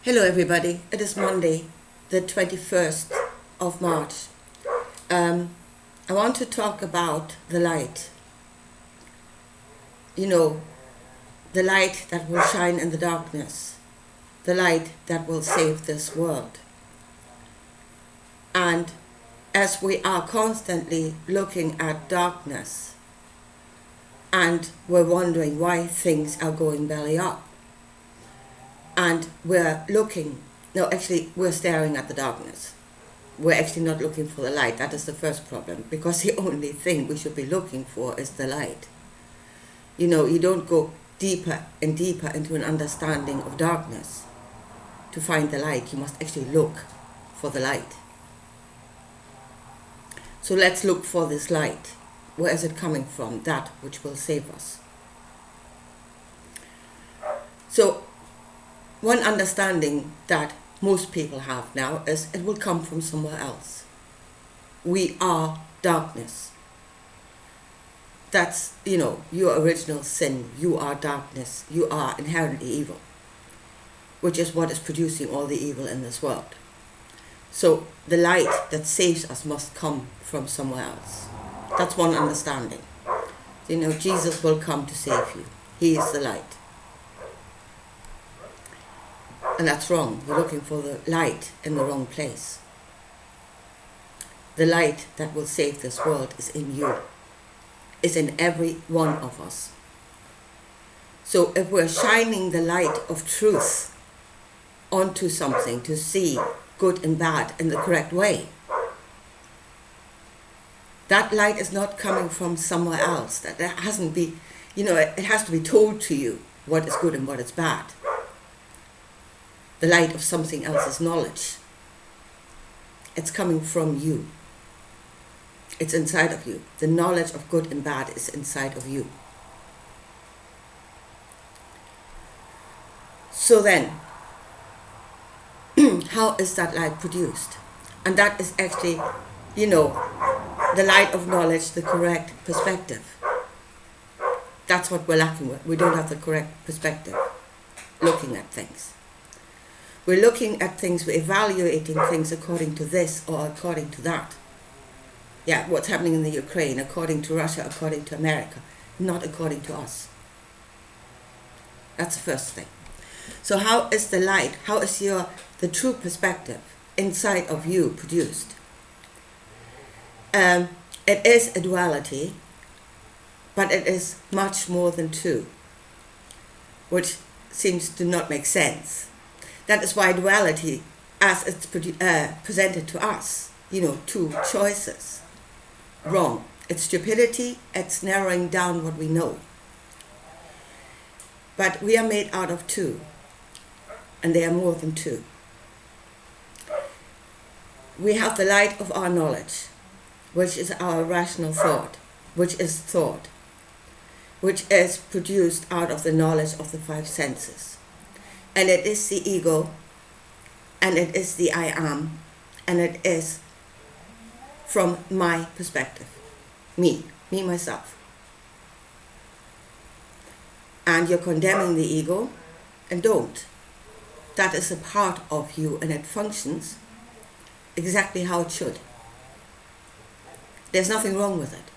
Hello everybody, it is Monday, the 21st of March. I want to talk about the light. You know, the light that will shine in the darkness, the light that will save this world. And as we are constantly looking at darkness and we're wondering why things are going belly up, and we're staring at the darkness. We're actually not looking for the light. That is the first problem, because the only thing we should be looking for is the light. You know, you don't go deeper and deeper into an understanding of darkness to find the light. You must actually look for the light. So let's look for this light. Where is it coming from? That which will save us. So one understanding that most people have now is it will come from somewhere else. We are darkness. That's, your original sin. You are darkness. You are inherently evil, which is what is producing all the evil in this world. So the light that saves us must come from somewhere else. That's one understanding. Jesus will come to save you. He is the light. And that's wrong. You're looking for the light in the wrong place. The light that will save this world is in you. Is in every one of us. So if we're shining the light of truth onto something to see good and bad in the correct way, that light is not coming from somewhere else. That hasn't been, it has to be told to you what is good and what is bad. The light of something else's knowledge. It's coming from you. It's inside of you. The knowledge of good and bad is inside of you. So then, how is that light produced? And that is actually, the light of knowledge, the correct perspective. That's what we're lacking with. We don't have the correct perspective looking at things. We're looking at things, we're evaluating things according to this or according to that. Yeah, what's happening in the Ukraine, according to Russia, according to America, not according to us. That's the first thing. So how is the light, how is the true perspective inside of you produced? It is a duality, but it is much more than two, which seems to not make sense. That is why duality, as it's presented to us, two choices, wrong. It's stupidity, it's narrowing down what we know. But we are made out of two, and they are more than two. We have the light of our knowledge, which is our rational thought, which is thought, which is produced out of the knowledge of the five senses. And it is the ego, and it is the I am, and it is from my perspective, me, myself. And you're condemning the ego, and don't. That is a part of you, and it functions exactly how it should. There's nothing wrong with it.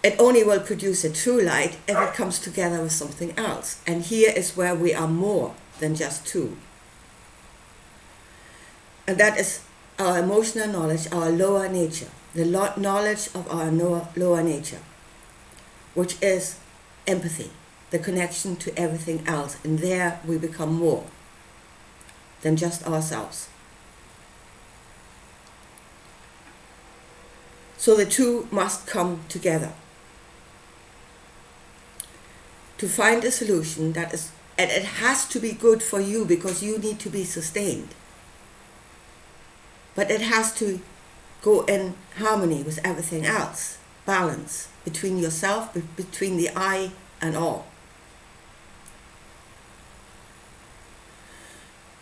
It only will produce a true light if it comes together with something else. And here is where we are more than just two. And that is our emotional knowledge, our lower nature, the knowledge of our lower nature, which is empathy, the connection to everything else. And there we become more than just ourselves. So the two must come together to find a solution that is, and it has to be good for you because you need to be sustained. But it has to go in harmony with everything else, balance between yourself, between the I and all.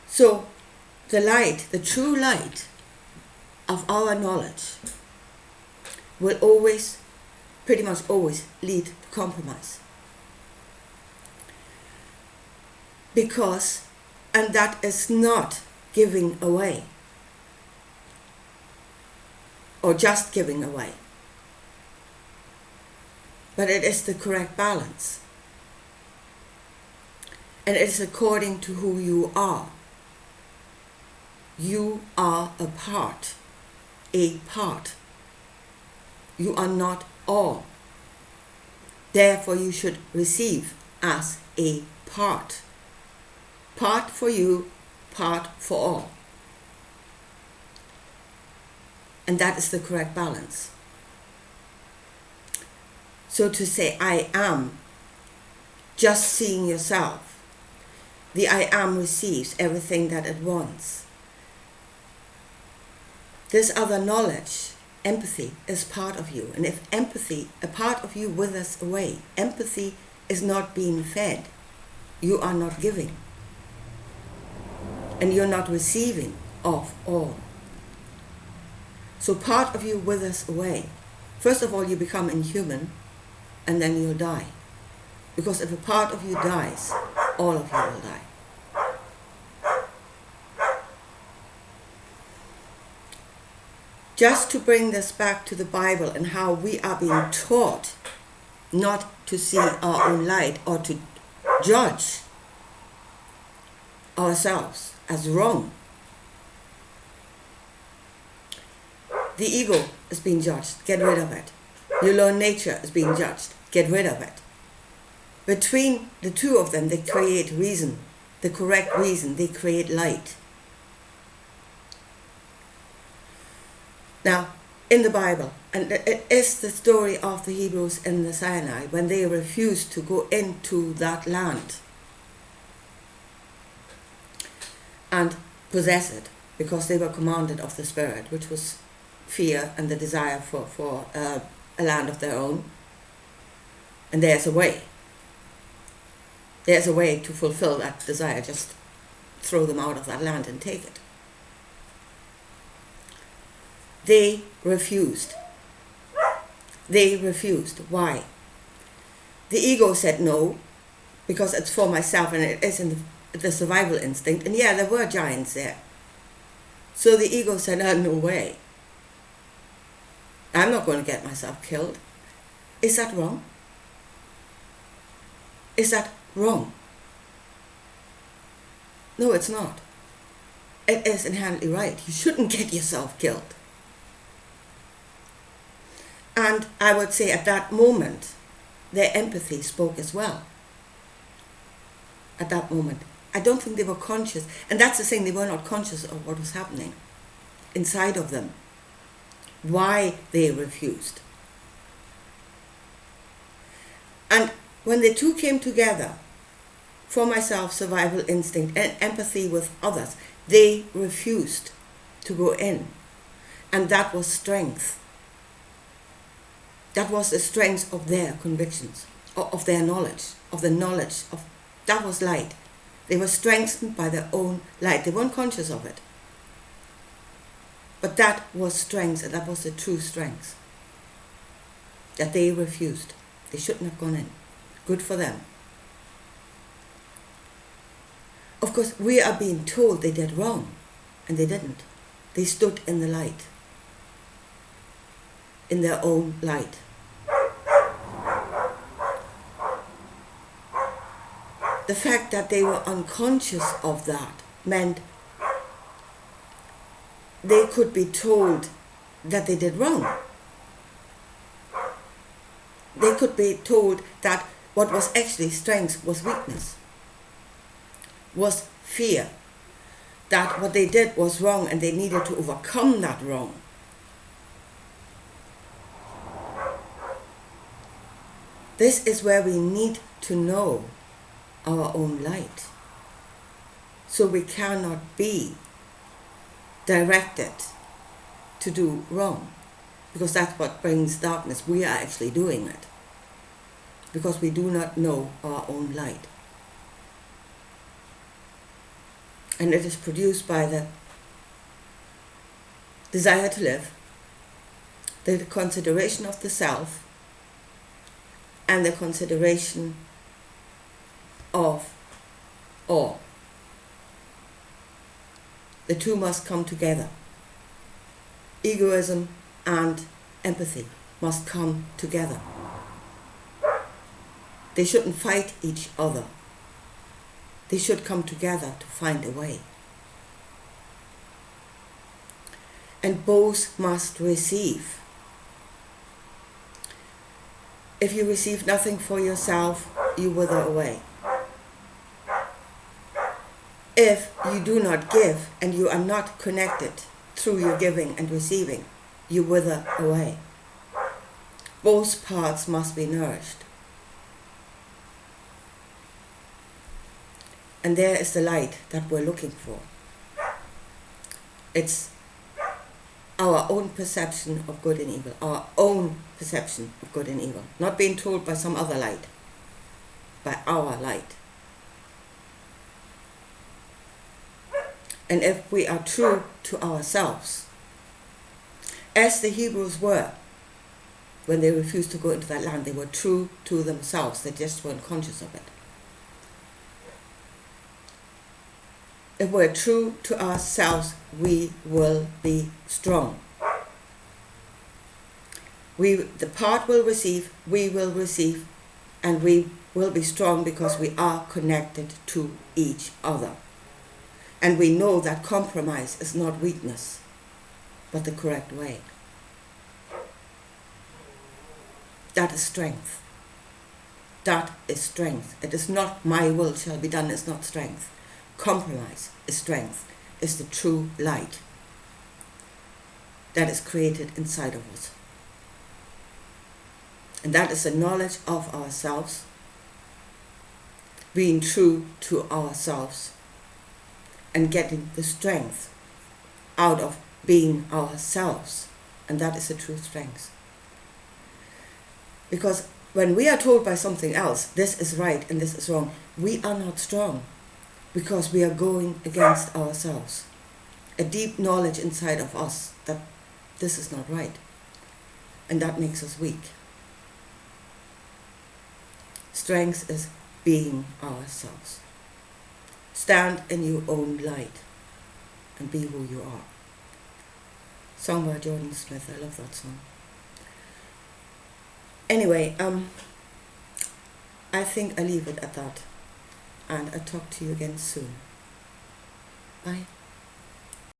So the light, the true light of our knowledge will always, pretty much always, lead to compromise. Because, and that is not giving away, or just giving away, but it is the correct balance. And it is according to who you are. You are a part. A part. You are not all. Therefore you should receive as a part. Part for you, part for all. And that is the correct balance. So to say I am, just seeing yourself, the I am receives everything that it wants. This other knowledge, empathy, is part of you. And if empathy, a part of you withers away, empathy is not being fed, you are not giving. And you're not receiving of all. So part of you withers away. First of all, you become inhuman, and then you'll die. Because if a part of you dies, all of you will die. Just to bring this back to the Bible and how we are being taught not to see our own light or to judge ourselves as wrong. The ego is being judged, get rid of it. Your lower nature is being judged, get rid of it. Between the two of them, they create reason, the correct reason, they create light. Now, in the Bible, and it is the story of the Hebrews in the Sinai, when they refused to go into that land and possess it, because they were commanded of the Spirit, which was fear and the desire for a land of their own. And there's a way. There's a way to fulfill that desire. Just throw them out of that land and take it. They refused. They refused. Why? The ego said no, because it's for myself and it is in the survival instinct. And yeah, there were giants there. So the ego said, oh, no way. I'm not going to get myself killed. Is that wrong? Is that wrong? No, it's not. It is inherently right. You shouldn't get yourself killed. And I would say at that moment, their empathy spoke as well. At that moment. I don't think they were conscious. And that's the thing, they were not conscious of what was happening inside of them. Why they refused. And when the two came together, for myself, survival instinct, and empathy with others, they refused to go in. And that was strength. That was the strength of their convictions, of their knowledge, that was light. They were strengthened by their own light. They weren't conscious of it. But that was strength, and that was the true strength. That they refused. They shouldn't have gone in. Good for them. Of course, we are being told they did wrong, and they didn't. They stood in the light, in their own light. The fact that they were unconscious of that meant they could be told that they did wrong. They could be told that what was actually strength was weakness, was fear, that what they did was wrong and they needed to overcome that wrong. This is where we need to know our own light. So we cannot be directed to do wrong, because that's what brings darkness. We are actually doing it because we do not know our own light. And it is produced by the desire to live, the consideration of the self, and the consideration of or. The two must come together. Egoism and empathy must come together. They shouldn't fight each other. They should come together to find a way. And both must receive. If you receive nothing for yourself, you wither away. If you do not give and you are not connected through your giving and receiving, you wither away. Both parts must be nourished. And there is the light that we're looking for. It's our own perception of good and evil, our own perception of good and evil, not being told by some other light, by our light. And if we are true to ourselves, as the Hebrews were, when they refused to go into that land, they were true to themselves, they just weren't conscious of it. If we're true to ourselves, we will be strong. The part will receive, we will receive, and we will be strong because we are connected to each other. And we know that compromise is not weakness, but the correct way. That is strength. That is strength. It is not my will shall be done, it's not strength. Compromise is strength, is the true light that is created inside of us. And that is the knowledge of ourselves, being true to ourselves, and getting the strength out of being ourselves. And that is the true strength. Because when we are told by something else, this is right and this is wrong, we are not strong. Because we are going against ourselves. A deep knowledge inside of us that this is not right. And that makes us weak. Strength is being ourselves. Stand in your own light and be who you are. Song by Jordan Smith, I love that song. Anyway, I think I leave it at that. And I'll talk to you again soon. Bye.